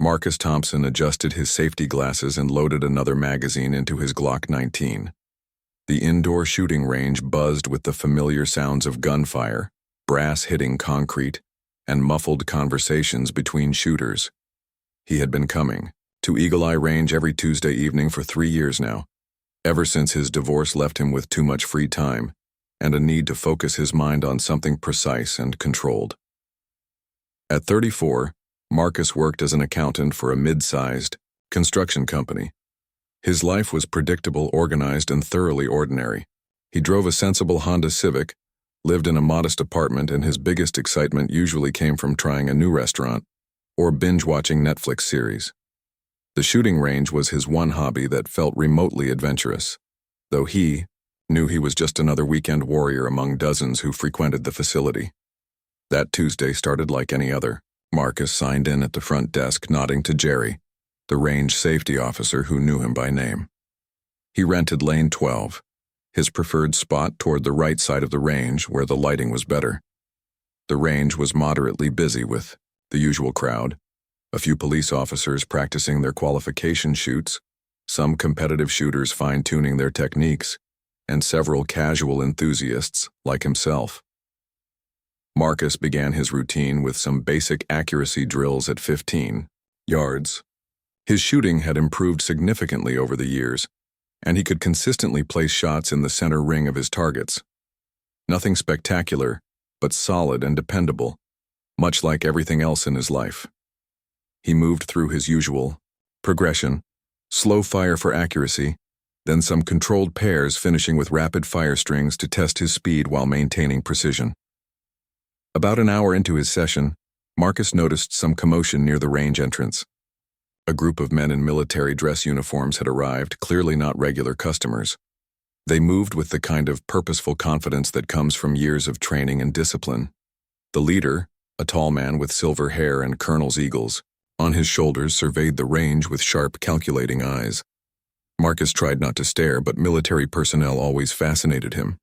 Marcus Thompson adjusted his safety glasses and loaded another magazine into his Glock 19. The indoor shooting range buzzed with the familiar sounds of gunfire, brass hitting concrete, and muffled conversations between shooters. He had been coming to Eagle Eye Range every Tuesday evening for 3 years now, ever since his divorce left him with too much free time and a need to focus his mind on something precise and controlled. At 34, Marcus worked as an accountant for a mid-sized construction company. His life was predictable, organized, and thoroughly ordinary. He drove a sensible Honda Civic, lived in a modest apartment, and his biggest excitement usually came from trying a new restaurant or binge-watching Netflix series. The shooting range was his one hobby that felt remotely adventurous, though he knew he was just another weekend warrior among dozens who frequented the facility. That Tuesday started like any other. Marcus signed in at the front desk, nodding to Jerry, the range safety officer who knew him by name. He rented lane 12, his preferred spot toward the right side of the range where the lighting was better. The range was moderately busy with the usual crowd, a few police officers practicing their qualification shoots, some competitive shooters fine-tuning their techniques, and several casual enthusiasts like himself. Marcus began his routine with some basic accuracy drills at 15 yards. His shooting had improved significantly over the years, and he could consistently place shots in the center ring of his targets. Nothing spectacular, but solid and dependable, much like everything else in his life. He moved through his usual progression, slow fire for accuracy, then some controlled pairs, finishing with rapid fire strings to test his speed while maintaining precision. About an hour into his session, Marcus noticed some commotion near the range entrance. A group of men in military dress uniforms had arrived, clearly not regular customers. They moved with the kind of purposeful confidence that comes from years of training and discipline. The leader, a tall man with silver hair and colonel's eagles on his shoulders, surveyed the range with sharp, calculating eyes. Marcus tried not to stare, but military personnel always fascinated him.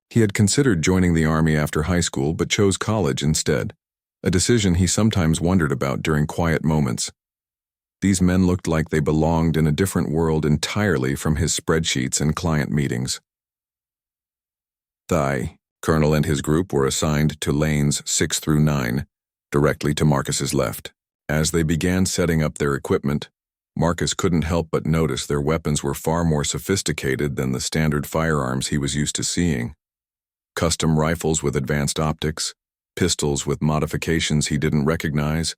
He had considered joining the Army after high school, but chose college instead, a decision he sometimes wondered about during quiet moments. These men looked like they belonged in a different world entirely from his spreadsheets and client meetings. The colonel and his group were assigned to lanes 6 through 9, directly to Marcus's left. As they began setting up their equipment, Marcus couldn't help but notice their weapons were far more sophisticated than the standard firearms he was used to seeing. Custom rifles with advanced optics, pistols with modifications he didn't recognize,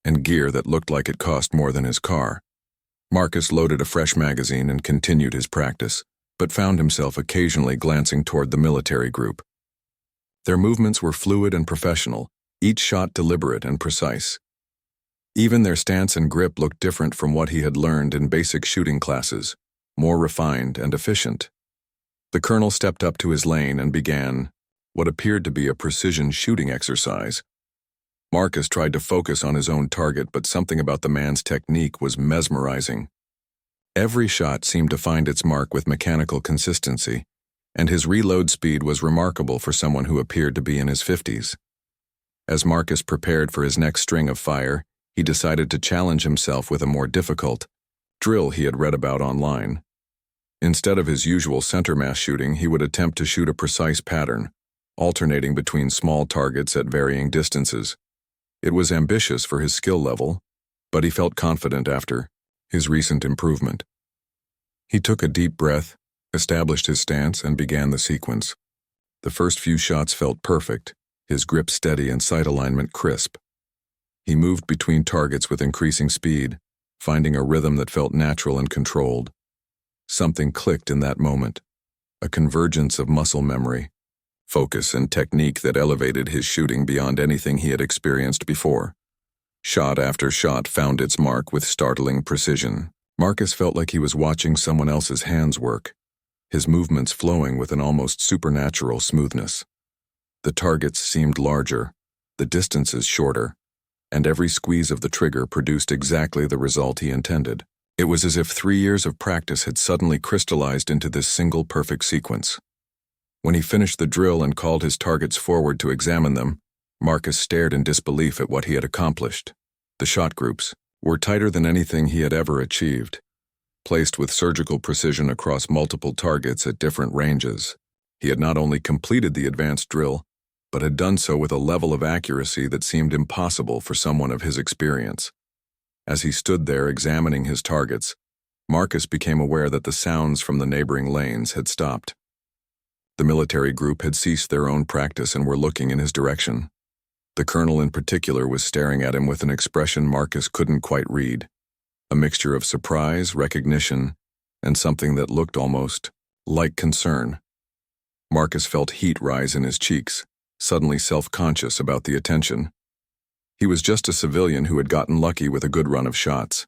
and gear that looked like it cost more than his car. Marcus loaded a fresh magazine and continued his practice, but found himself occasionally glancing toward the military group. Their movements were fluid and professional, each shot deliberate and precise. Even their stance and grip looked different from what he had learned in basic shooting classes, more refined and efficient. The colonel stepped up to his lane and began what appeared to be a precision shooting exercise. Marcus tried to focus on his own target, but something about the man's technique was mesmerizing. Every shot seemed to find its mark with mechanical consistency, and his reload speed was remarkable for someone who appeared to be in his 50s. As Marcus prepared for his next string of fire, he decided to challenge himself with a more difficult drill he had read about online. Instead of his usual center mass shooting, he would attempt to shoot a precise pattern, alternating between small targets at varying distances. It was ambitious for his skill level, but he felt confident after his recent improvement. He took a deep breath, established his stance, and began the sequence. The first few shots felt perfect, his grip steady and sight alignment crisp. He moved between targets with increasing speed, finding a rhythm that felt natural and controlled. Something clicked in that moment, a convergence of muscle memory, focus, and technique that elevated his shooting beyond anything he had experienced before. Shot after shot found its mark with startling precision. Marcus felt like he was watching someone else's hands work, his movements flowing with an almost supernatural smoothness. The targets seemed larger, the distances shorter, and every squeeze of the trigger produced exactly the result he intended. It was as if 3 years of practice had suddenly crystallized into this single perfect sequence. When he finished the drill and called his targets forward to examine them, Marcus stared in disbelief at what he had accomplished. The shot groups, were tighter than anything he had ever achieved, placed with surgical precision across multiple targets at different ranges. He had not only completed the advanced drill, but had done so with a level of accuracy that seemed impossible for someone of his experience. As he stood there examining his targets, Marcus became aware that the sounds from the neighboring lanes had stopped. The military group had ceased their own practice and were looking in his direction. The colonel in particular was staring at him with an expression Marcus couldn't quite read, a mixture of surprise, recognition, and something that looked almost like concern. Marcus felt heat rise in his cheeks, suddenly self-conscious about the attention. He was just a civilian who had gotten lucky with a good run of shots.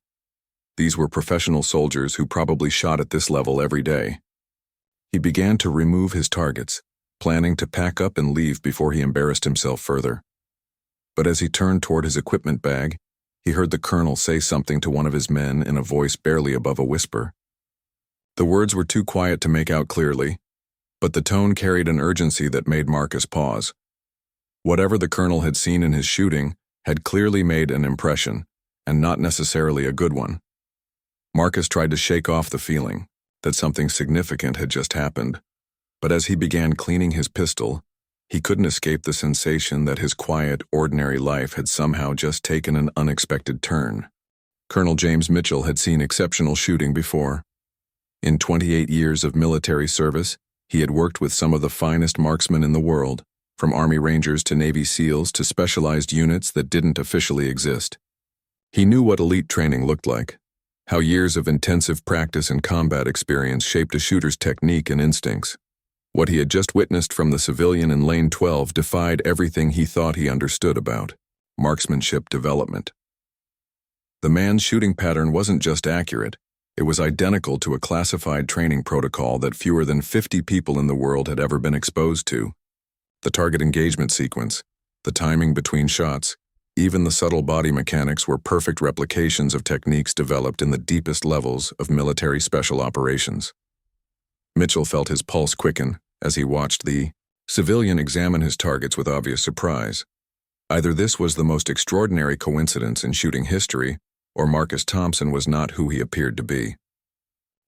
These were professional soldiers who probably shot at this level every day. He began to remove his targets, planning to pack up and leave before he embarrassed himself further. But as he turned toward his equipment bag, he heard the colonel say something to one of his men in a voice barely above a whisper. The words were too quiet to make out clearly, but the tone carried an urgency that made Marcus pause. Whatever the colonel had seen in his shooting had clearly made an impression, and not necessarily a good one. Marcus tried to shake off the feeling that something significant had just happened, but as he began cleaning his pistol, he couldn't escape the sensation that his quiet, ordinary life had somehow just taken an unexpected turn. Colonel James Mitchell had seen exceptional shooting before. In 28 years of military service, he had worked with some of the finest marksmen in the world, from Army Rangers to Navy SEALs to specialized units that didn't officially exist. He knew what elite training looked like, how years of intensive practice and combat experience shaped a shooter's technique and instincts. What he had just witnessed from the civilian in Lane 12 defied everything he thought he understood about marksmanship development. The man's shooting pattern wasn't just accurate, it was identical to a classified training protocol that fewer than 50 people in the world had ever been exposed to. The target engagement sequence, the timing between shots, even the subtle body mechanics were perfect replications of techniques developed in the deepest levels of military special operations. Mitchell felt his pulse quicken as he watched the civilian examine his targets with obvious surprise. Either this was the most extraordinary coincidence in shooting history, or Marcus Thompson was not who he appeared to be.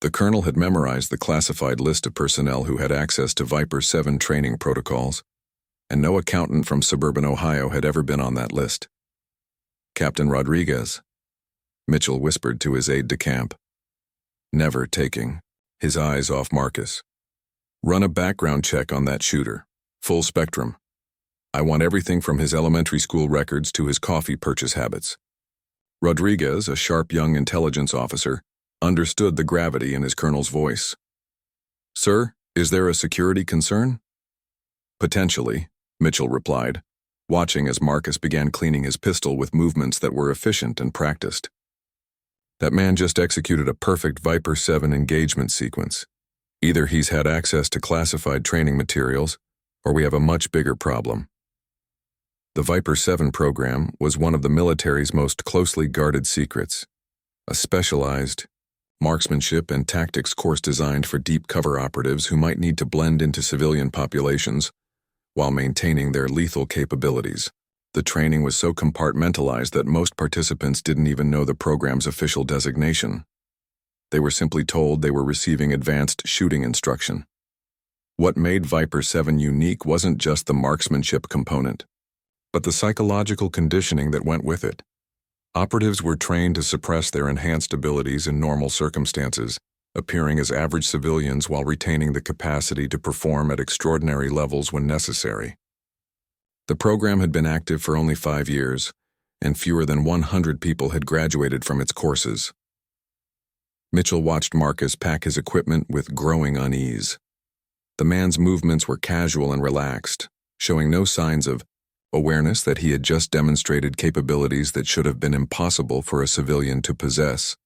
The colonel had memorized the classified list of personnel who had access to Viper-7 training protocols, and no accountant from suburban Ohio had ever been on that list. Captain Rodriguez, Mitchell whispered to his aide-de-camp, never taking his eyes off Marcus. Run a background check on that shooter, full spectrum. I want everything from his elementary school records to his coffee purchase habits. Rodriguez, a sharp young intelligence officer, understood the gravity in his colonel's voice. Sir, is there a security concern? Potentially, Mitchell replied, watching as Marcus began cleaning his pistol with movements that were efficient and practiced. That man just executed a perfect Viper-7 engagement sequence. Either he's had access to classified training materials, or we have a much bigger problem. The Viper-7 program was one of the military's most closely guarded secrets, a specialized marksmanship and tactics course designed for deep cover operatives who might need to blend into civilian populations while maintaining their lethal capabilities. The training was so compartmentalized that most participants didn't even know the program's official designation. They were simply told they were receiving advanced shooting instruction. What made Viper-7 unique wasn't just the marksmanship component, but the psychological conditioning that went with it. Operatives were trained to suppress their enhanced abilities in normal circumstances, appearing as average civilians while retaining the capacity to perform at extraordinary levels when necessary. The program had been active for only 5 years, and fewer than 100 people had graduated from its courses. Mitchell watched Marcus pack his equipment with growing unease. The man's movements were casual and relaxed, showing no signs of awareness that he had just demonstrated capabilities that should have been impossible for a civilian to possess.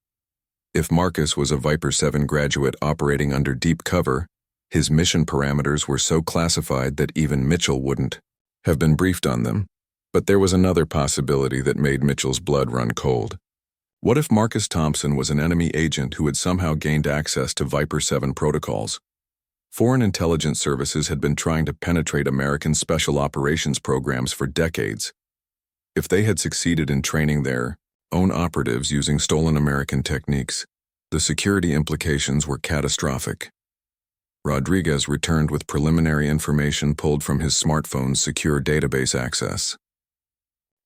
If Marcus was a Viper-7 graduate operating under deep cover, his mission parameters were so classified that even Mitchell wouldn't have been briefed on them. But there was another possibility that made Mitchell's blood run cold. What if Marcus Thompson was an enemy agent who had somehow gained access to Viper-7 protocols? Foreign intelligence services had been trying to penetrate American special operations programs for decades. If they had succeeded in training their own operatives using stolen American techniques. The security implications were catastrophic. Rodriguez returned with preliminary information pulled from his smartphone's secure database access.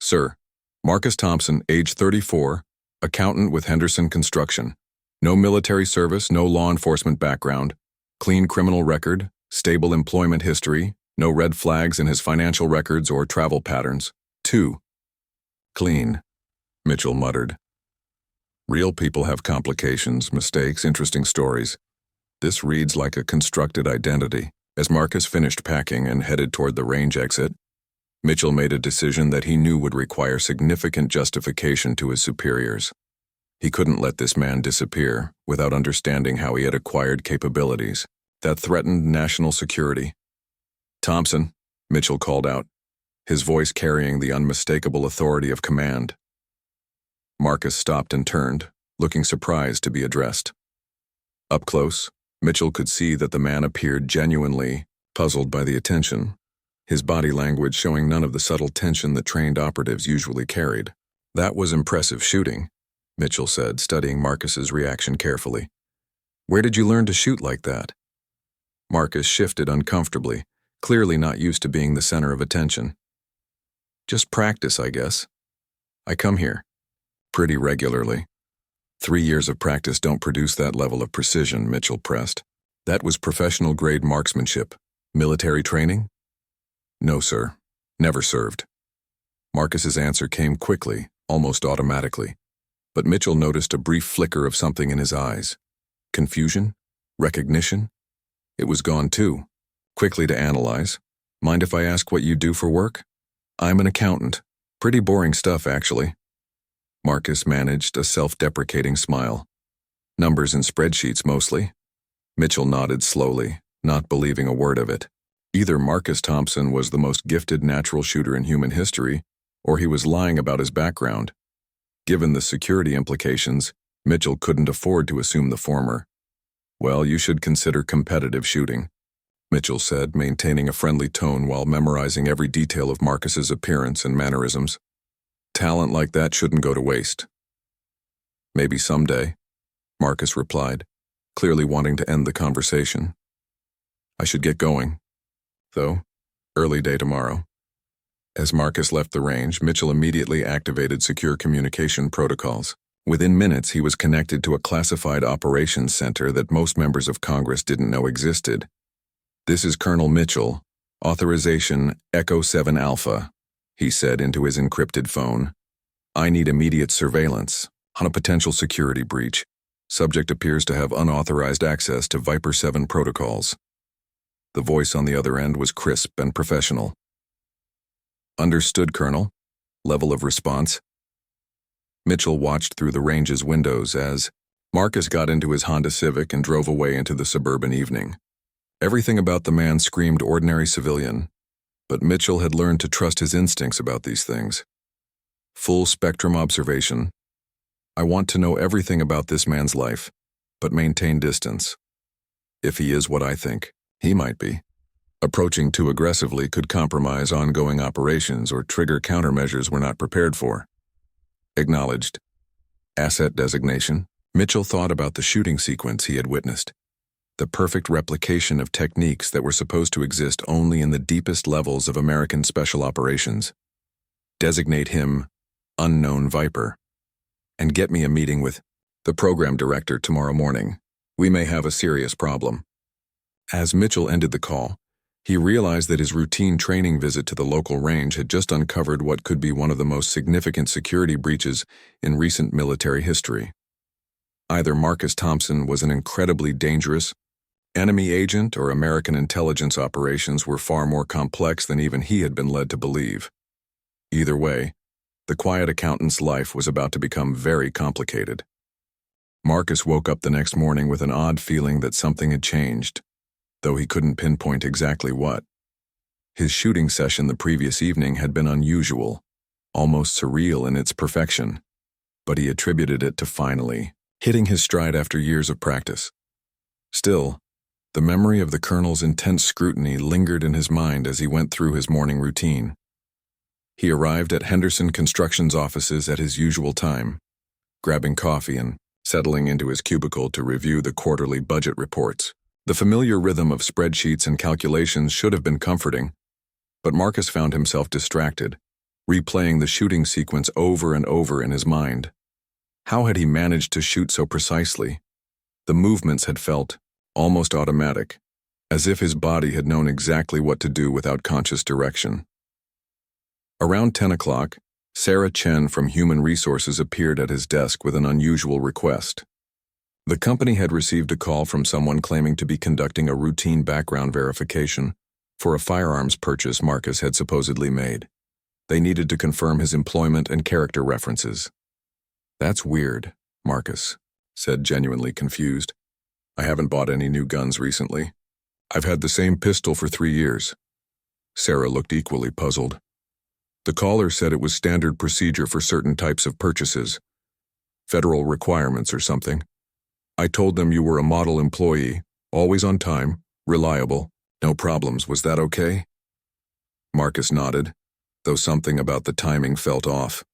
Sir, Marcus Thompson, age 34, accountant with Henderson Construction. No military service, no law enforcement background, clean criminal record, stable employment history, no red flags in his financial records or travel patterns. 2. Clean, Mitchell muttered. Real people have complications, mistakes, interesting stories. This reads like a constructed identity. As Marcus finished packing and headed toward the range exit, Mitchell made a decision that he knew would require significant justification to his superiors. He couldn't let this man disappear without understanding how he had acquired capabilities that threatened national security. Thompson, Mitchell called out, his voice carrying the unmistakable authority of command. Marcus stopped and turned, looking surprised to be addressed. Up close, Mitchell could see that the man appeared genuinely puzzled by the attention, his body language showing none of the subtle tension that trained operatives usually carried. That was impressive shooting, Mitchell said, studying Marcus's reaction carefully. Where did you learn to shoot like that? Marcus shifted uncomfortably, clearly not used to being the center of attention. Just practice, I guess. I come here pretty regularly. 3 years of practice don't produce that level of precision, Mitchell pressed. That was professional-grade marksmanship. Military training? No, sir. Never served. Marcus's answer came quickly, almost automatically. But Mitchell noticed a brief flicker of something in his eyes. Confusion? Recognition? It was gone too. Quickly to analyze. Mind if I ask what you do for work? I'm an accountant. Pretty boring stuff, actually. Marcus managed a self-deprecating smile. Numbers and spreadsheets mostly. Mitchell nodded slowly, not believing a word of it. Either Marcus Thompson was the most gifted natural shooter in human history, or he was lying about his background. Given the security implications, Mitchell couldn't afford to assume the former. Well, you should consider competitive shooting, Mitchell said, maintaining a friendly tone while memorizing every detail of Marcus's appearance and mannerisms. Talent like that shouldn't go to waste. Maybe someday, Marcus replied, clearly wanting to end the conversation. I should get going, though. Early day tomorrow. As Marcus left the range, Mitchell immediately activated secure communication protocols. Within minutes, he was connected to a classified operations center that most members of Congress didn't know existed. This is Colonel Mitchell. Authorization Echo 7 Alpha, he said into his encrypted phone. I need immediate surveillance on a potential security breach. Subject appears to have unauthorized access to Viper-7 protocols. The voice on the other end was crisp and professional. Understood, Colonel. Level of response. Mitchell watched through the range's windows as Marcus got into his Honda Civic and drove away into the suburban evening. Everything about the man screamed ordinary civilian, but Mitchell had learned to trust his instincts about these things. Full spectrum observation. I want to know everything about this man's life, but maintain distance. If he is what I think, he might be. Approaching too aggressively could compromise ongoing operations or trigger countermeasures we're not prepared for. Acknowledged. Asset designation. Mitchell thought about the shooting sequence he had witnessed. The perfect replication of techniques that were supposed to exist only in the deepest levels of American special operations. Designate him Unknown Viper. And get me a meeting with the program director tomorrow morning. We may have a serious problem. As Mitchell ended the call, he realized that his routine training visit to the local range had just uncovered what could be one of the most significant security breaches in recent military history. Either Marcus Thompson was an incredibly dangerous enemy agent or American intelligence operations were far more complex than even he had been led to believe. Either way, the quiet accountant's life was about to become very complicated. Marcus woke up the next morning with an odd feeling that something had changed, though he couldn't pinpoint exactly what. His shooting session the previous evening had been unusual, almost surreal in its perfection, but he attributed it to finally hitting his stride after years of practice. Still, the memory of the colonel's intense scrutiny lingered in his mind as he went through his morning routine. He arrived at Henderson Construction's offices at his usual time, grabbing coffee and settling into his cubicle to review the quarterly budget reports. The familiar rhythm of spreadsheets and calculations should have been comforting, but Marcus found himself distracted, replaying the shooting sequence over and over in his mind. How had he managed to shoot so precisely? The movements had felt almost automatic, as if his body had known exactly what to do without conscious direction. Around 10 o'clock, Sarah Chen from Human Resources appeared at his desk with an unusual request. The company had received a call from someone claiming to be conducting a routine background verification for a firearms purchase Marcus had supposedly made. They needed to confirm his employment and character references. "That's weird," Marcus said, genuinely confused. "I haven't bought any new guns recently. I've had the same pistol for 3 years." Sarah looked equally puzzled. The caller said it was standard procedure for certain types of purchases. Federal requirements or something. "I told them you were a model employee, always on time, reliable, no problems. Was that okay?" Marcus nodded, though something about the timing felt off.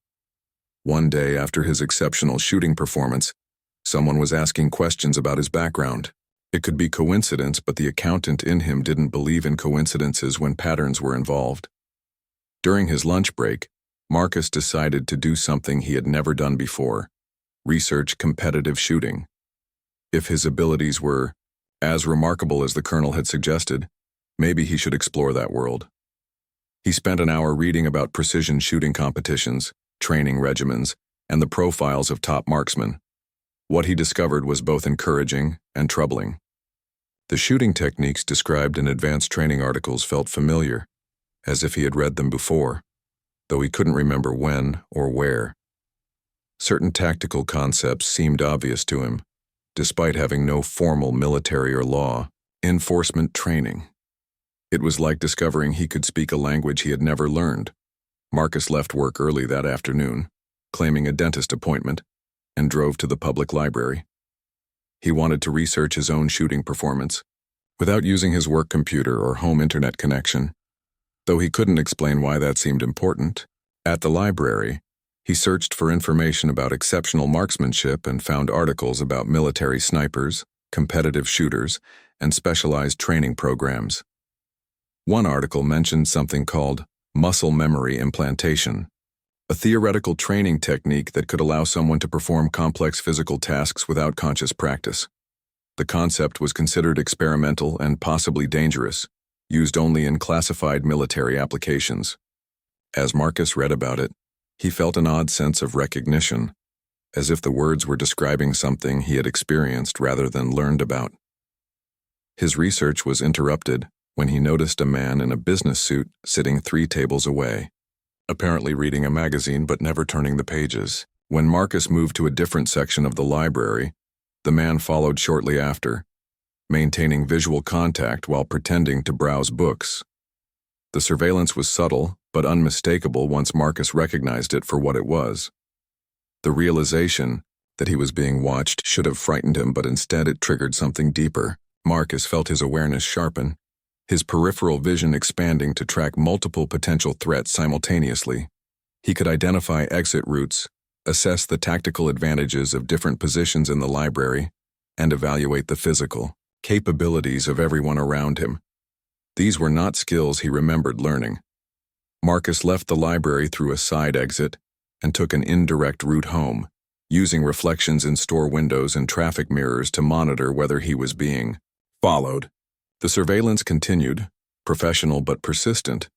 One day after his exceptional shooting performance, someone was asking questions about his background. It could be coincidence, but the accountant in him didn't believe in coincidences when patterns were involved. During his lunch break, Marcus decided to do something he had never done before: research competitive shooting. If his abilities were as remarkable as the colonel had suggested, maybe he should explore that world. He spent an hour reading about precision shooting competitions, training regimens, and the profiles of top marksmen. What he discovered was both encouraging and troubling. The shooting techniques described in advanced training articles felt familiar, as if he had read them before, though he couldn't remember when or where. Certain tactical concepts seemed obvious to him, despite having no formal military or law enforcement training. It was like discovering he could speak a language he had never learned. Marcus left work early that afternoon, claiming a dentist appointment, and drove to the public library. He wanted to research his own shooting performance, without using his work computer or home internet connection, though he couldn't explain why that seemed important. At the library, he searched for information about exceptional marksmanship and found articles about military snipers, competitive shooters, and specialized training programs. One article mentioned something called muscle memory implantation, a theoretical training technique that could allow someone to perform complex physical tasks without conscious practice. The concept was considered experimental and possibly dangerous, used only in classified military applications. As Marcus read about it, he felt an odd sense of recognition, as if the words were describing something he had experienced rather than learned about. His research was interrupted when he noticed a man in a business suit sitting 3 tables away, apparently reading a magazine but never turning the pages. When Marcus moved to a different section of the library, the man followed shortly after, maintaining visual contact while pretending to browse books. The surveillance was subtle but unmistakable once Marcus recognized it for what it was. The realization that he was being watched should have frightened him, but instead it triggered something deeper. Marcus felt his awareness sharpen, his peripheral vision expanding to track multiple potential threats simultaneously. He could identify exit routes, assess the tactical advantages of different positions in the library, and evaluate the physical capabilities of everyone around him. These were not skills he remembered learning. Marcus left the library through a side exit and took an indirect route home, using reflections in store windows and traffic mirrors to monitor whether he was being followed. The surveillance continued, professional but persistent,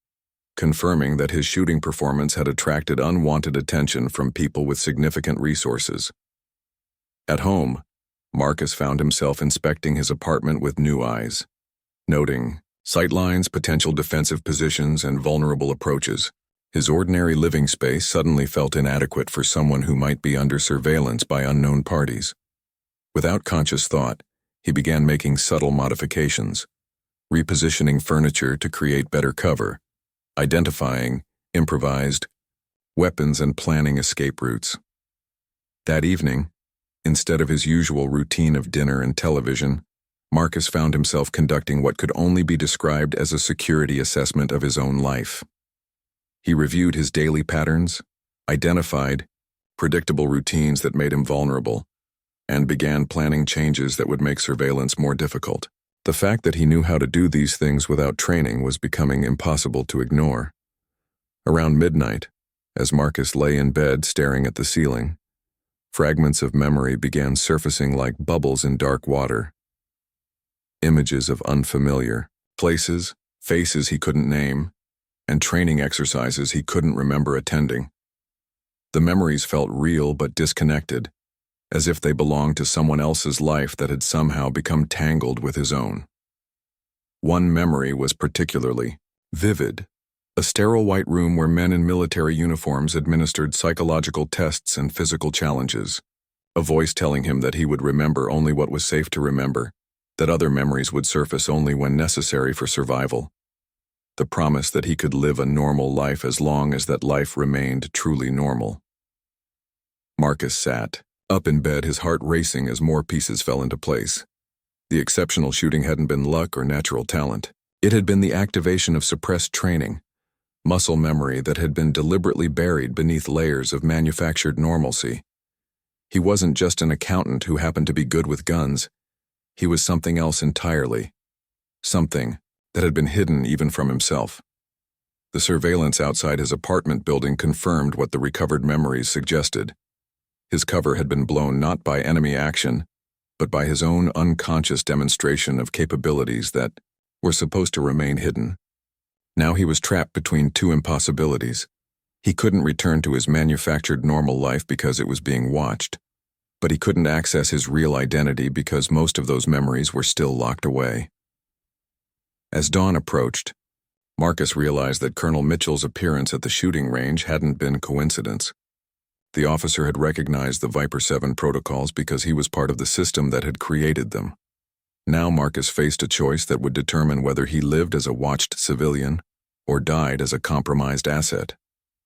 confirming that his shooting performance had attracted unwanted attention from people with significant resources. At home, Marcus found himself inspecting his apartment with new eyes, noting sightlines, potential defensive positions, and vulnerable approaches. His ordinary living space suddenly felt inadequate for someone who might be under surveillance by unknown parties. Without conscious thought, he began making subtle modifications, repositioning furniture to create better cover, identifying improvised weapons, and planning escape routes. That evening, instead of his usual routine of dinner and television, Marcus found himself conducting what could only be described as a security assessment of his own life. He reviewed his daily patterns, identified predictable routines that made him vulnerable, and began planning changes that would make surveillance more difficult. The fact that he knew how to do these things without training was becoming impossible to ignore. Around midnight, as Marcus lay in bed staring at the ceiling, fragments of memory began surfacing like bubbles in dark water. Images of unfamiliar places, faces he couldn't name, and training exercises he couldn't remember attending. The memories felt real but disconnected, as if they belonged to someone else's life that had somehow become tangled with his own. One memory was particularly vivid: a sterile white room where men in military uniforms administered psychological tests and physical challenges, a voice telling him that he would remember only what was safe to remember, that other memories would surface only when necessary for survival. The promise that he could live a normal life as long as that life remained truly normal. Marcus sat up in bed, his heart racing as more pieces fell into place. The exceptional shooting hadn't been luck or natural talent. It had been the activation of suppressed training, muscle memory that had been deliberately buried beneath layers of manufactured normalcy. He wasn't just an accountant who happened to be good with guns. He was something else entirely. Something that had been hidden even from himself. The surveillance outside his apartment building confirmed what the recovered memories suggested. His cover had been blown not by enemy action, but by his own unconscious demonstration of capabilities that were supposed to remain hidden. Now he was trapped between two impossibilities. He couldn't return to his manufactured normal life because it was being watched, but he couldn't access his real identity because most of those memories were still locked away. As dawn approached, Marcus realized that Colonel Mitchell's appearance at the shooting range hadn't been coincidence. The officer had recognized the Viper-7 protocols because he was part of the system that had created them. Now Marcus faced a choice that would determine whether he lived as a watched civilian or died as a compromised asset.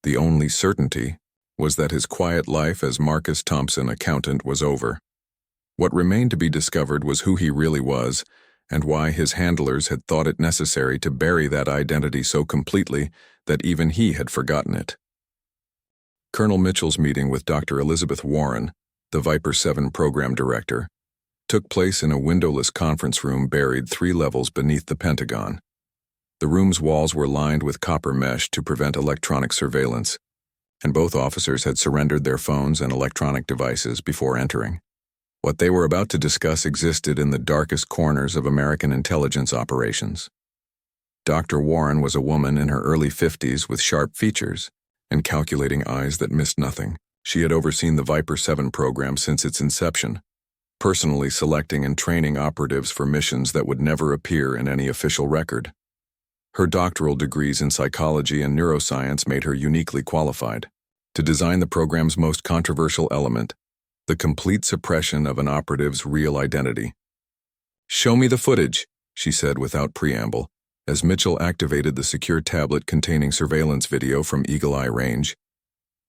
The only certainty was that his quiet life as Marcus Thompson, accountant, was over. What remained to be discovered was who he really was and why his handlers had thought it necessary to bury that identity so completely that even he had forgotten it. Colonel Mitchell's meeting with Dr. Elizabeth Warren, the Viper-7 program director, took place in a windowless conference room buried 3 levels beneath the Pentagon. The room's walls were lined with copper mesh to prevent electronic surveillance, and both officers had surrendered their phones and electronic devices before entering. What they were about to discuss existed in the darkest corners of American intelligence operations. Dr. Warren was a woman in her early 50s with sharp features and calculating eyes that missed nothing. She had overseen the Viper-7 program since its inception, personally selecting and training operatives for missions that would never appear in any official record. Her doctoral degrees in psychology and neuroscience made her uniquely qualified to design the program's most controversial element, the complete suppression of an operative's real identity. "Show me the footage," she said without preamble, as Mitchell activated the secure tablet containing surveillance video from Eagle Eye Range.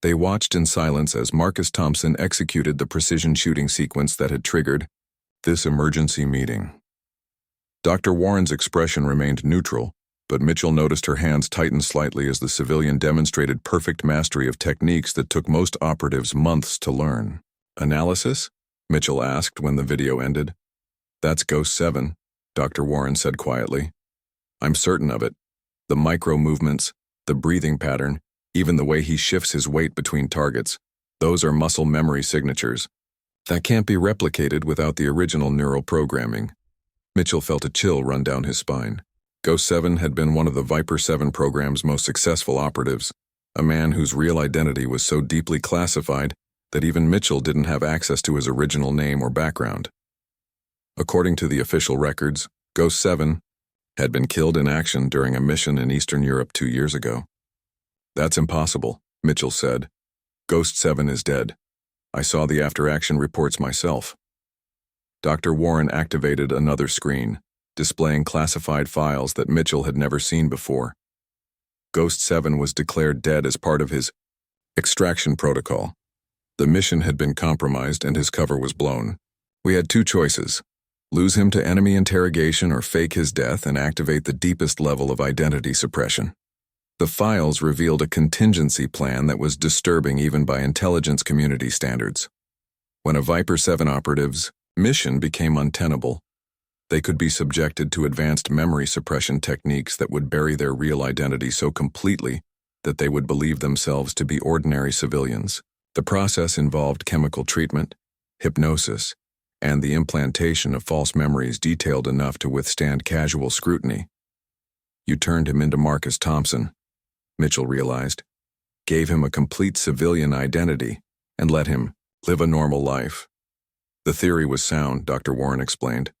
They watched in silence as Marcus Thompson executed the precision shooting sequence that had triggered this emergency meeting. Dr. Warren's expression remained neutral, but Mitchell noticed her hands tighten slightly as the civilian demonstrated perfect mastery of techniques that took most operatives months to learn. "Analysis?" Mitchell asked when the video ended. "That's Ghost 7, Dr. Warren said quietly. "I'm certain of it. The micro-movements, the breathing pattern, even the way he shifts his weight between targets, those are muscle memory signatures. That can't be replicated without the original neural programming." Mitchell felt a chill run down his spine. Ghost 7 had been one of the Viper-7 program's most successful operatives, a man whose real identity was so deeply classified that even Mitchell didn't have access to his original name or background. According to the official records, Ghost 7 had been killed in action during a mission in Eastern Europe 2 years ago. "That's impossible," Mitchell said. "Ghost 7 is dead. I saw the after-action reports myself." Dr. Warren activated another screen, displaying classified files that Mitchell had never seen before. Ghost 7 was declared dead as part of his extraction protocol. The mission had been compromised and his cover was blown. "We had 2 choices. Lose him to enemy interrogation or fake his death and activate the deepest level of identity suppression. The files revealed a contingency plan that was disturbing even by intelligence community standards. When a Viper-7 operative's mission became untenable, they could be subjected to advanced memory suppression techniques that would bury their real identity so completely that they would believe themselves to be ordinary civilians. The process involved chemical treatment, hypnosis, and the implantation of false memories detailed enough to withstand casual scrutiny. You turned him into Marcus Thompson, Mitchell realized, gave him a complete civilian identity, and let him live a normal life. The theory was sound, Dr. Warren explained.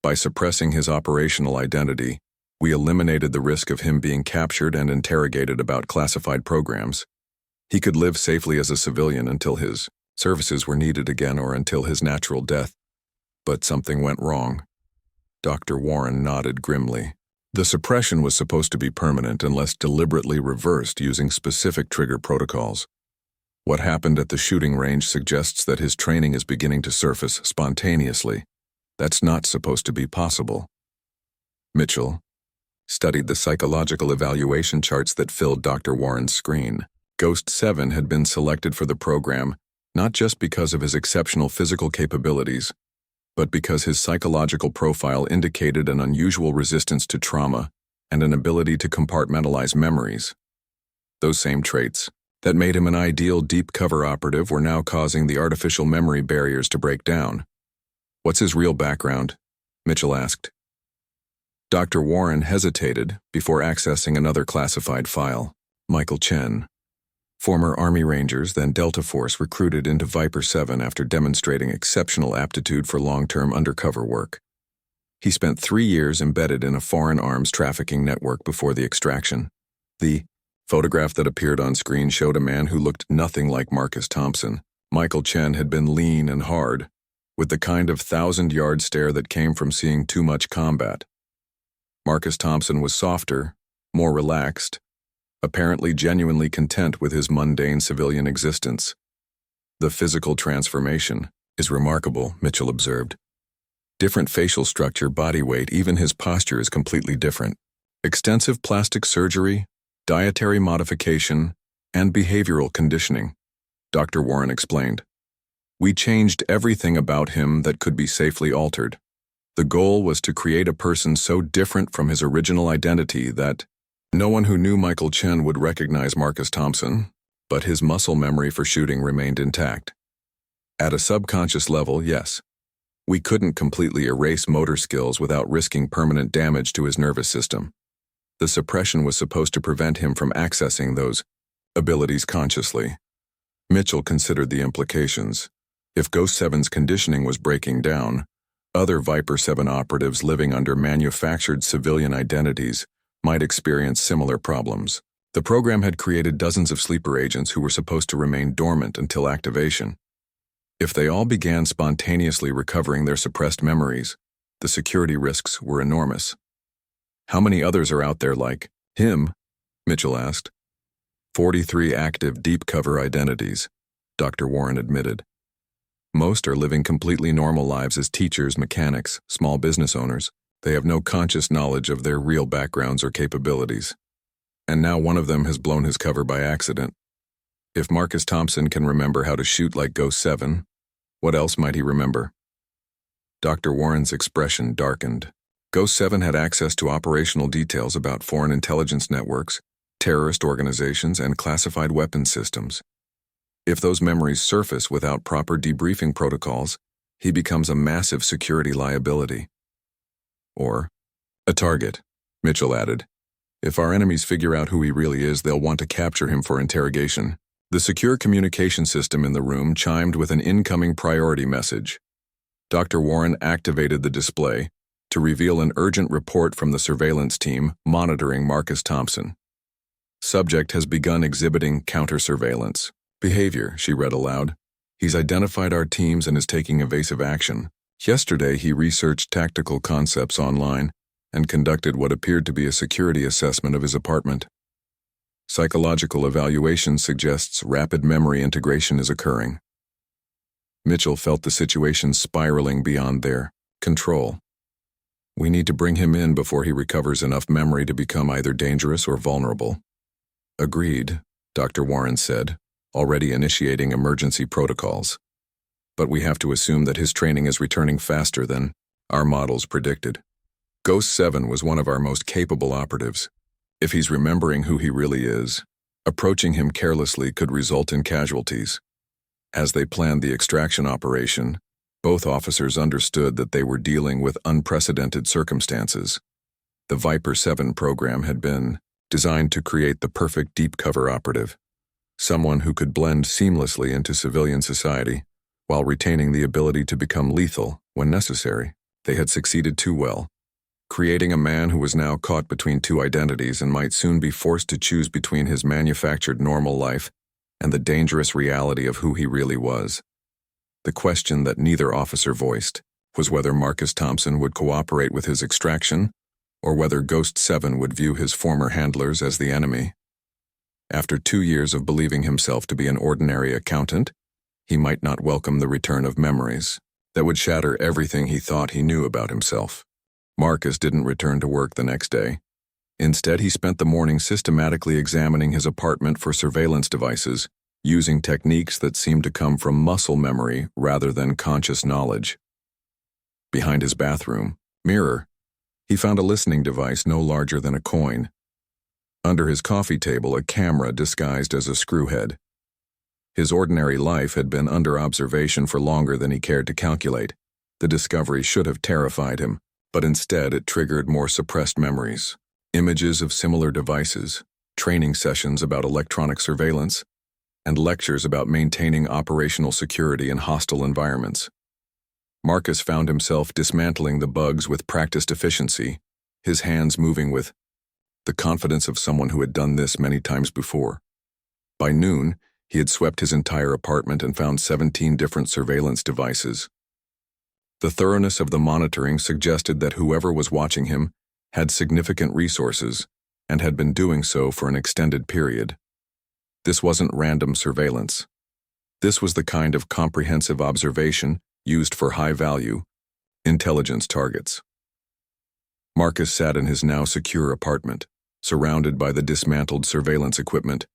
By suppressing his operational identity, we eliminated the risk of him being captured and interrogated about classified programs. He could live safely as a civilian until his services were needed again or until his natural death. But something went wrong. Dr. Warren nodded grimly. The suppression was supposed to be permanent unless deliberately reversed using specific trigger protocols. What happened at the shooting range suggests that his training is beginning to surface spontaneously. That's not supposed to be possible. Mitchell studied the psychological evaluation charts that filled Dr. Warren's screen. Ghost 7 had been selected for the program not just because of his exceptional physical capabilities, but because his psychological profile indicated an unusual resistance to trauma and an ability to compartmentalize memories. Those same traits that made him an ideal deep cover operative were now causing the artificial memory barriers to break down. "What's his real background?" Mitchell asked. Dr. Warren hesitated before accessing another classified file. Michael Chen, former Army Rangers, then Delta Force, recruited into Viper-7 after demonstrating exceptional aptitude for long-term undercover work. He spent 3 years embedded in a foreign arms trafficking network before the extraction. The photograph that appeared on screen showed a man who looked nothing like Marcus Thompson. Michael Chen had been lean and hard, with the kind of 1,000-yard stare that came from seeing too much combat. Marcus Thompson was softer, more relaxed, apparently genuinely content with his mundane civilian existence. "The physical transformation is remarkable," Mitchell observed. "Different facial structure, body weight, even his posture is completely different. Extensive plastic surgery, dietary modification, and behavioral conditioning," Dr. Warren explained. "We changed everything about him that could be safely altered. The goal was to create a person so different from his original identity that no one who knew Michael Chen would recognize Marcus Thompson, but his muscle memory for shooting remained intact. At a subconscious level, yes. We couldn't completely erase motor skills without risking permanent damage to his nervous system. The suppression was supposed to prevent him from accessing those abilities consciously." Mitchell considered the implications. If Ghost 7's conditioning was breaking down, other Viper-7 operatives living under manufactured civilian identities might experience similar problems. The program had created dozens of sleeper agents who were supposed to remain dormant until activation. If they all began spontaneously recovering their suppressed memories, the security risks were enormous. "How many others are out there like him?" Mitchell asked. 43 active deep cover identities, Dr. Warren admitted. Most are living completely normal lives as teachers, mechanics, small business owners. They have no conscious knowledge of their real backgrounds or capabilities. And now one of them has blown his cover by accident. If Marcus Thompson can remember how to shoot like Ghost 7, what else might he remember? Dr. Warren's expression darkened. Ghost 7 had access to operational details about foreign intelligence networks, terrorist organizations, and classified weapons systems. If those memories surface without proper debriefing protocols, he becomes a massive security liability. Or a target, Mitchell added. If our enemies figure out who he really is, they'll want to capture him for interrogation. The secure communication system in the room chimed with an incoming priority message. Dr. Warren activated the display to reveal an urgent report from the surveillance team monitoring Marcus Thompson. Subject has begun exhibiting counter-surveillance behavior, she read aloud. He's identified our teams and is taking evasive action. Yesterday, he researched tactical concepts online and conducted what appeared to be a security assessment of his apartment. Psychological evaluation suggests rapid memory integration is occurring. Mitchell felt the situation spiraling beyond their control. We need to bring him in before he recovers enough memory to become either dangerous or vulnerable. Agreed, Dr. Warren said, already initiating emergency protocols. But we have to assume that his training is returning faster than our models predicted. Ghost 7 was one of our most capable operatives. If he's remembering who he really is, approaching him carelessly could result in casualties. As they planned the extraction operation, both officers understood that they were dealing with unprecedented circumstances. The Viper-7 program had been designed to create the perfect deep cover operative, someone who could blend seamlessly into civilian society while retaining the ability to become lethal when necessary. They had succeeded too well, creating a man who was now caught between two identities and might soon be forced to choose between his manufactured normal life and the dangerous reality of who he really was. The question that neither officer voiced was whether Marcus Thompson would cooperate with his extraction or whether Ghost 7 would view his former handlers as the enemy. After 2 years of believing himself to be an ordinary accountant, he might not welcome the return of memories that would shatter everything he thought he knew about himself. Marcus didn't return to work the next day. Instead, he spent the morning systematically examining his apartment for surveillance devices, using techniques that seemed to come from muscle memory rather than conscious knowledge. Behind his bathroom mirror, he found a listening device no larger than a coin. Under his coffee table, a camera disguised as a screwhead. His ordinary life had been under observation for longer than he cared to calculate. The discovery should have terrified him, but instead it triggered more suppressed memories. Images of similar devices, training sessions about electronic surveillance, and lectures about maintaining operational security in hostile environments. Marcus found himself dismantling the bugs with practiced efficiency, his hands moving with the confidence of someone who had done this many times before. By noon, he had swept his entire apartment and found 17 different surveillance devices. The thoroughness of the monitoring suggested that whoever was watching him had significant resources and had been doing so for an extended period. This wasn't random surveillance. This was the kind of comprehensive observation used for high-value intelligence targets. Marcus sat in his now secure apartment, surrounded by the dismantled surveillance equipment,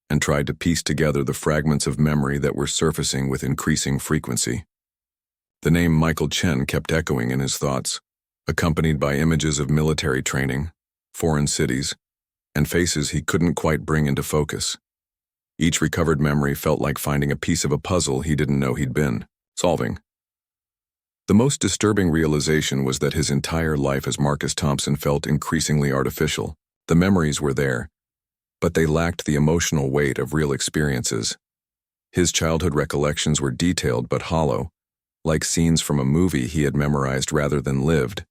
and tried to piece together the fragments of memory that were surfacing with increasing frequency. The name Michael Chen kept echoing in his thoughts, accompanied by images of military training, foreign cities, and faces he couldn't quite bring into focus. Each recovered memory felt like finding a piece of a puzzle he didn't know he'd been solving. The most disturbing realization was that his entire life as Marcus Thompson felt increasingly artificial. The memories were there, but they lacked the emotional weight of real experiences. His childhood recollections were detailed but hollow, like scenes from a movie he had memorized rather than lived.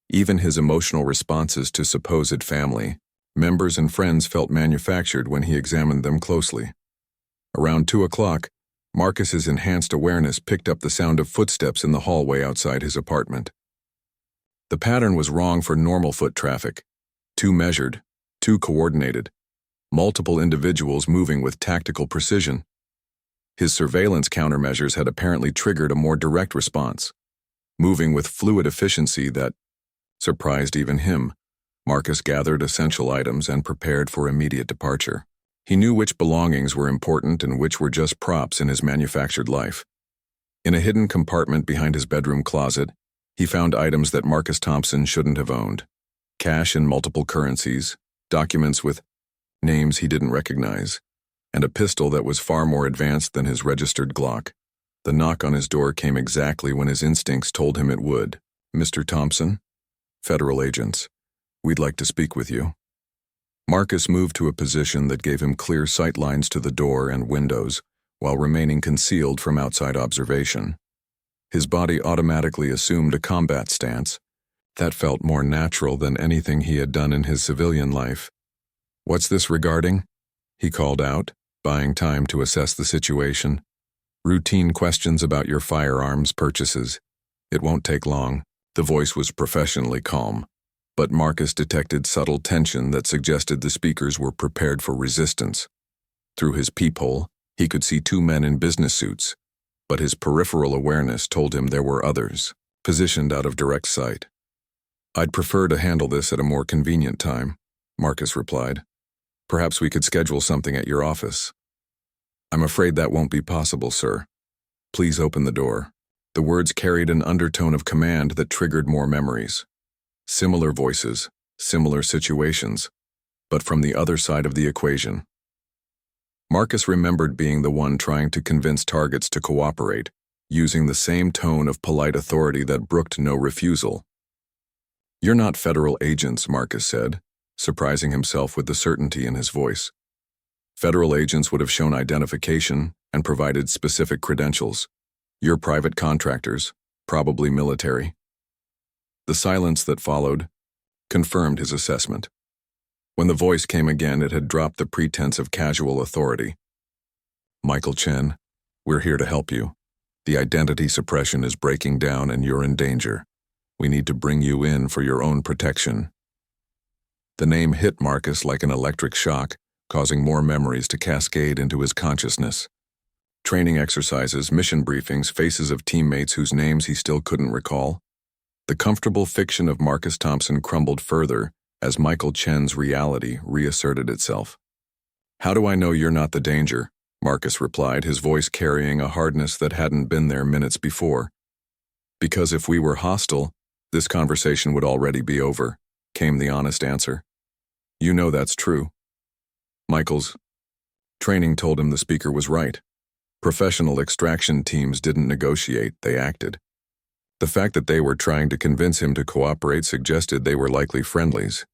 Even his emotional responses to supposed family members and friends felt manufactured when he examined them closely. Around 2 o'clock, Marcus's enhanced awareness picked up the sound of footsteps in the hallway outside his apartment. The pattern was wrong for normal foot traffic. Too measured, too coordinated, multiple individuals moving with tactical precision. His surveillance countermeasures had apparently triggered a more direct response, moving with fluid efficiency that surprised even him. Marcus gathered essential items and prepared for immediate departure. He knew which belongings were important and which were just props in his manufactured life. In a hidden compartment behind his bedroom closet, he found items that Marcus Thompson shouldn't have owned. Cash in multiple currencies, documents with names he didn't recognize, and a pistol that was far more advanced than his registered Glock. The knock on his door came exactly when his instincts told him it would. "Mr. Thompson? Federal agents. We'd like to speak with you." Marcus moved to a position that gave him clear sight lines to the door and windows, while remaining concealed from outside observation. His body automatically assumed a combat stance that felt more natural than anything he had done in his civilian life. "What's this regarding?" he called out, buying time to assess the situation. "Routine questions about your firearms purchases. It won't take long." The voice was professionally calm, but Marcus detected subtle tension that suggested the speakers were prepared for resistance. Through his peephole, he could see 2 men in business suits, but his peripheral awareness told him there were others, positioned out of direct sight. "I'd prefer to handle this at a more convenient time," Marcus replied. Perhaps we could schedule something at your office. I'm afraid that won't be possible, sir. Please open the door. The words carried an undertone of command that triggered more memories. Similar voices, similar situations, but from the other side of the equation. Marcus remembered being the one trying to convince targets to cooperate, using the same tone of polite authority that brooked no refusal. You're not federal agents, Marcus said, surprising himself with the certainty in his voice. Federal agents would have shown identification and provided specific credentials. You're private contractors, probably military. The silence that followed confirmed his assessment. When the voice came again, it had dropped the pretense of casual authority. Michael Chen, we're here to help you. The identity suppression is breaking down and you're in danger. We need to bring you in for your own protection. The name hit Marcus like an electric shock, causing more memories to cascade into his consciousness. Training exercises, mission briefings, faces of teammates whose names he still couldn't recall. The comfortable fiction of Marcus Thompson crumbled further as Michael Chen's reality reasserted itself. How do I know you're not the danger? Marcus replied, his voice carrying a hardness that hadn't been there minutes before. Because if we were hostile, this conversation would already be over, came the honest answer. You know that's true. Michael's training told him the speaker was right. Professional extraction teams didn't negotiate, they acted. The fact that they were trying to convince him to cooperate suggested they were likely friendlies,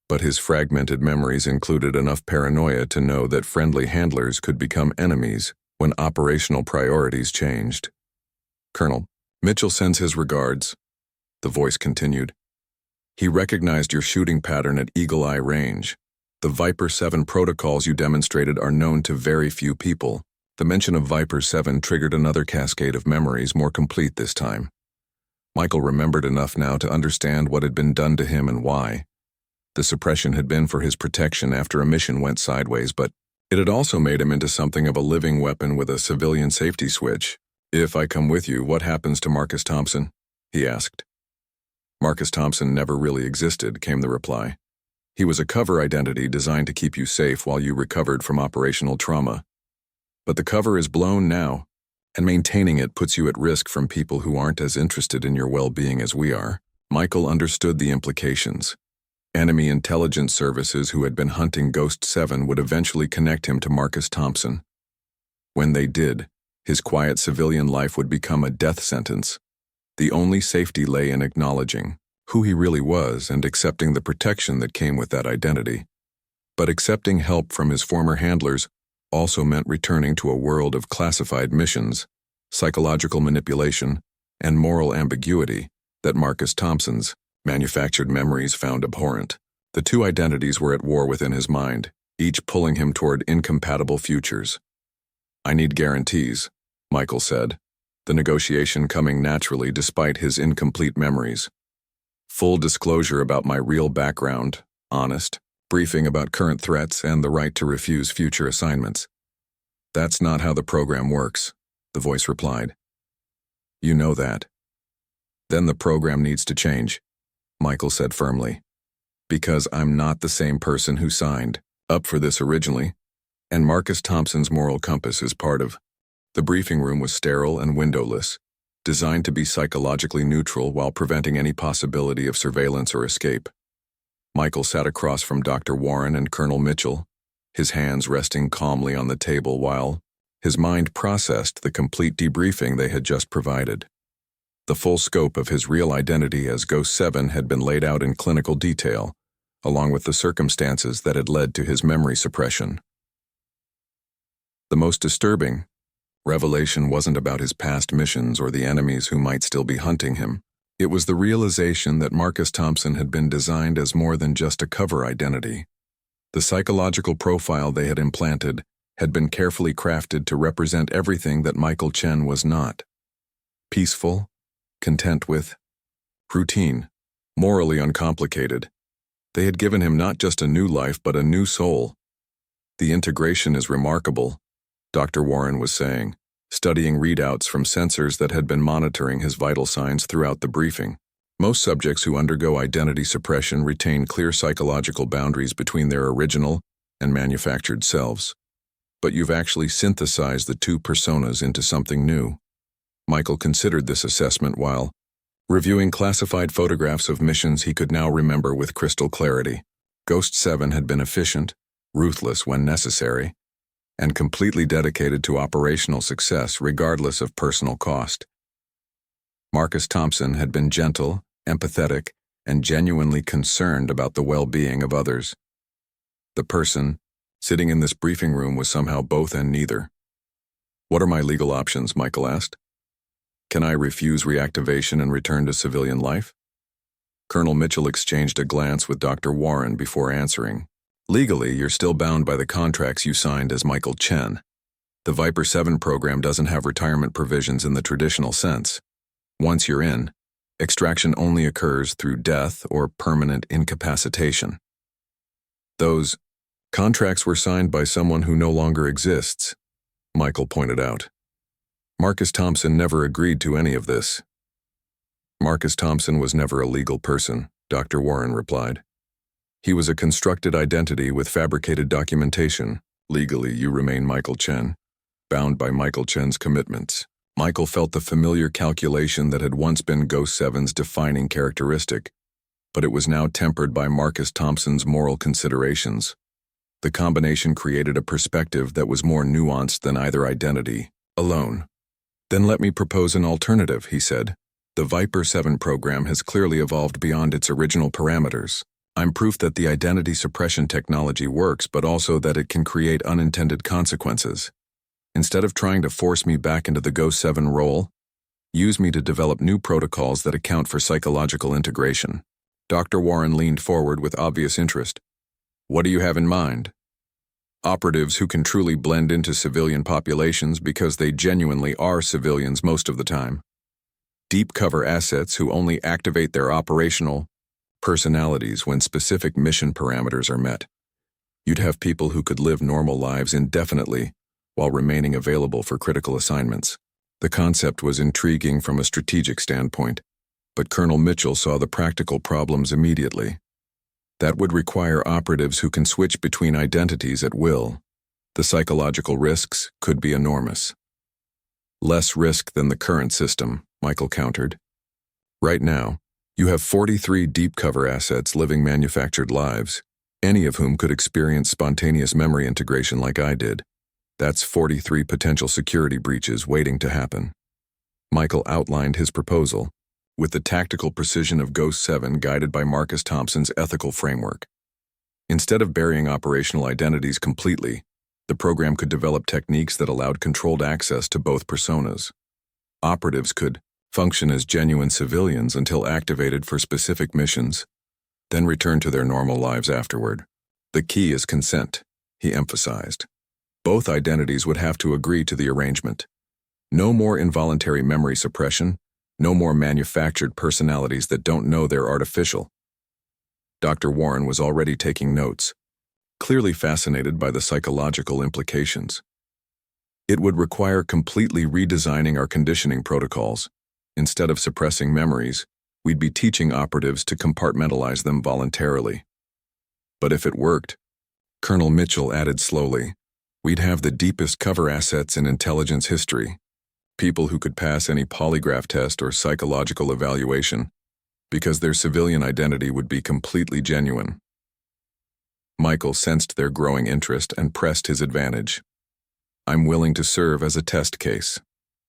but his fragmented memories included enough paranoia to know that friendly handlers could become enemies when operational priorities changed. Colonel, Mitchell sends his regards. The voice continued. He recognized your shooting pattern at Eagle Eye range. The Viper-7 protocols you demonstrated are known to very few people. The mention of Viper-7 triggered another cascade of memories, more complete this time. Michael remembered enough now to understand what had been done to him and why. The suppression had been for his protection after a mission went sideways, but it had also made him into something of a living weapon with a civilian safety switch. If I come with you, what happens to Marcus Thompson? He asked. Marcus Thompson never really existed, came the reply. He was a cover identity designed to keep you safe while you recovered from operational trauma. But the cover is blown now, and maintaining it puts you at risk from people who aren't as interested in your well-being as we are. Michael understood the implications. Enemy intelligence services who had been hunting Ghost 7 would eventually connect him to Marcus Thompson. When they did, his quiet civilian life would become a death sentence. The only safety lay in acknowledging who he really was and accepting the protection that came with that identity. But accepting help from his former handlers also meant returning to a world of classified missions, psychological manipulation, and moral ambiguity that Marcus Thompson's manufactured memories found abhorrent. The two identities were at war within his mind, each pulling him toward incompatible futures. I need guarantees, Michael said, the negotiation coming naturally despite his incomplete memories. Full disclosure about my real background, honest, briefing about current threats and the right to refuse future assignments. That's not how the program works, the voice replied. You know that. Then the program needs to change, Michael said firmly. Because I'm not the same person who signed up for this originally, and Marcus Thompson's moral compass is part of. The briefing room was sterile and windowless, designed to be psychologically neutral while preventing any possibility of surveillance or escape. Michael sat across from Dr. Warren and Colonel Mitchell, his hands resting calmly on the table while his mind processed the complete debriefing they had just provided. The full scope of his real identity as Ghost 7 had been laid out in clinical detail, along with the circumstances that had led to his memory suppression. The most disturbing revelation wasn't about his past missions or the enemies who might still be hunting him. It was the realization that Marcus Thompson had been designed as more than just a cover identity. The psychological profile they had implanted had been carefully crafted to represent everything that Michael Chen was not. Peaceful, content with, routine, morally uncomplicated. They had given him not just a new life but a new soul. The integration is remarkable, Dr. Warren was saying, studying readouts from sensors that had been monitoring his vital signs throughout the briefing. Most subjects who undergo identity suppression retain clear psychological boundaries between their original and manufactured selves. But you've actually synthesized the two personas into something new. Michael considered this assessment while reviewing classified photographs of missions he could now remember with crystal clarity. Ghost 7 had been efficient, ruthless when necessary, and completely dedicated to operational success regardless of personal cost. Marcus Thompson had been gentle, empathetic, and genuinely concerned about the well-being of others. The person sitting in this briefing room was somehow both and neither. "What are my legal options?" Michael asked. "Can I refuse reactivation and return to civilian life?" Colonel Mitchell exchanged a glance with Dr. Warren before answering. "Legally, you're still bound by the contracts you signed as Michael Chen. The Viper-7 program doesn't have retirement provisions in the traditional sense. Once you're in, extraction only occurs through death or permanent incapacitation. Those contracts were signed by someone who no longer exists," Michael pointed out. "Marcus Thompson never agreed to any of this." "Marcus Thompson was never a legal person," Dr. Warren replied. "He was a constructed identity with fabricated documentation. Legally, you remain Michael Chen, bound by Michael Chen's commitments." Michael felt the familiar calculation that had once been Ghost 7's defining characteristic, but it was now tempered by Marcus Thompson's moral considerations. The combination created a perspective that was more nuanced than either identity alone. "Then let me propose an alternative," he said. "The Viper-7 program has clearly evolved beyond its original parameters. I'm proof that the identity suppression technology works, but also that it can create unintended consequences. Instead of trying to force me back into the Ghost 7 role, use me to develop new protocols that account for psychological integration." Dr. Warren leaned forward with obvious interest. "What do you have in mind?" "Operatives who can truly blend into civilian populations because they genuinely are civilians most of the time. Deep cover assets who only activate their operational personalities when specific mission parameters are met. You'd have people who could live normal lives indefinitely while remaining available for critical assignments." The concept was intriguing from a strategic standpoint, but Colonel Mitchell saw the practical problems immediately. That would require operatives who can switch between identities at will. The psychological risks could be enormous. "Less risk than the current system," Michael countered. "Right now, you have 43 deep cover assets living manufactured lives, any of whom could experience spontaneous memory integration like I did. That's 43 potential security breaches waiting to happen." Michael outlined his proposal, with the tactical precision of Ghost 7 guided by Marcus Thompson's ethical framework. Instead of burying operational identities completely, the program could develop techniques that allowed controlled access to both personas. Operatives could function as genuine civilians until activated for specific missions, then return to their normal lives afterward. "The key is consent," he emphasized. "Both identities would have to agree to the arrangement. No more involuntary memory suppression, no more manufactured personalities that don't know they're artificial." Dr. Warren was already taking notes, clearly fascinated by the psychological implications. "It would require completely redesigning our conditioning protocols. Instead of suppressing memories, we'd be teaching operatives to compartmentalize them voluntarily." "But if it worked," Colonel Mitchell added slowly, "we'd have the deepest cover assets in intelligence history. People who could pass any polygraph test or psychological evaluation, because their civilian identity would be completely genuine." Michael sensed their growing interest and pressed his advantage. "I'm willing to serve as a test case.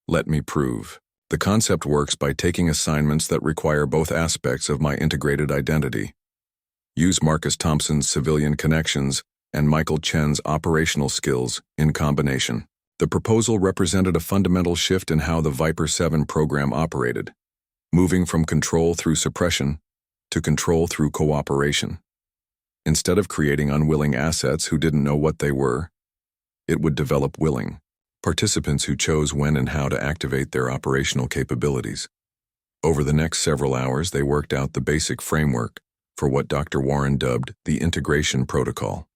Let me prove. The concept works by taking assignments that require both aspects of my integrated identity. Use Marcus Thompson's civilian connections and Michael Chen's operational skills in combination." The proposal represented a fundamental shift in how the Viper-7 program operated, moving from control through suppression to control through cooperation. Instead of creating unwilling assets who didn't know what they were, it would develop willing participants who chose when and how to activate their operational capabilities. Over the next several hours, they worked out the basic framework for what Dr. Warren dubbed the integration protocol.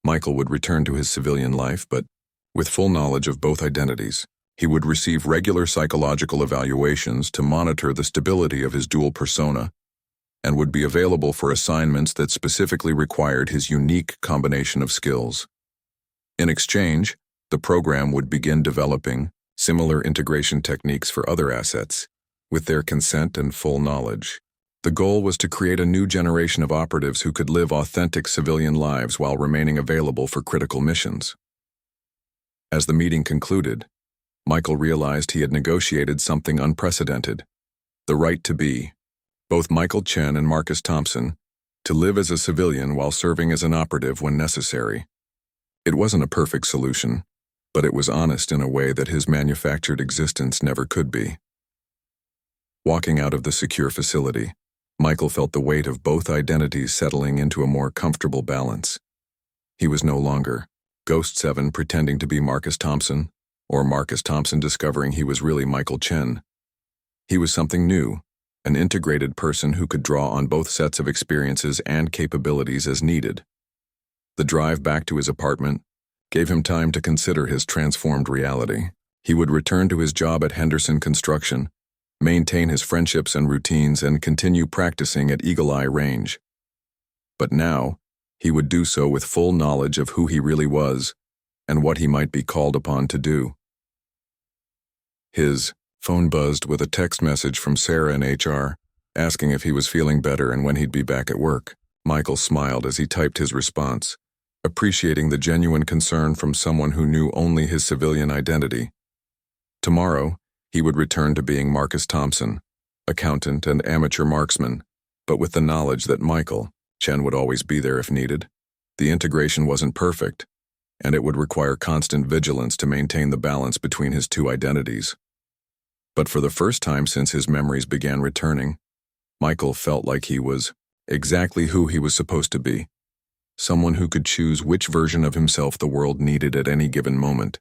Michael would return to his civilian life, but with full knowledge of both identities. He would receive regular psychological evaluations to monitor the stability of his dual persona and would be available for assignments that specifically required his unique combination of skills. In exchange, the program would begin developing similar integration techniques for other assets, with their consent and full knowledge. The goal was to create a new generation of operatives who could live authentic civilian lives while remaining available for critical missions. As the meeting concluded, Michael realized he had negotiated something unprecedented: the right to be, both Michael Chen and Marcus Thompson, to live as a civilian while serving as an operative when necessary. It wasn't a perfect solution, but it was honest in a way that his manufactured existence never could be. Walking out of the secure facility, Michael felt the weight of both identities settling into a more comfortable balance. He was no longer Ghost 7 pretending to be Marcus Thompson, or Marcus Thompson discovering he was really Michael Chen. He was something new, an integrated person who could draw on both sets of experiences and capabilities as needed. The drive back to his apartment gave him time to consider his transformed reality. He would return to his job at Henderson Construction, maintain his friendships and routines, and continue practicing at Eagle Eye Range. But now, he would do so with full knowledge of who he really was and what he might be called upon to do. His phone buzzed with a text message from Sarah in HR, asking if he was feeling better and when he'd be back at work. Michael smiled as he typed his response, appreciating the genuine concern from someone who knew only his civilian identity. Tomorrow, he would return to being Marcus Thompson, accountant and amateur marksman, but with the knowledge that Michael Chen would always be there if needed. The integration wasn't perfect, and it would require constant vigilance to maintain the balance between his two identities. But for the first time since his memories began returning, Michael felt like he was exactly who he was supposed to be, someone who could choose which version of himself the world needed at any given moment.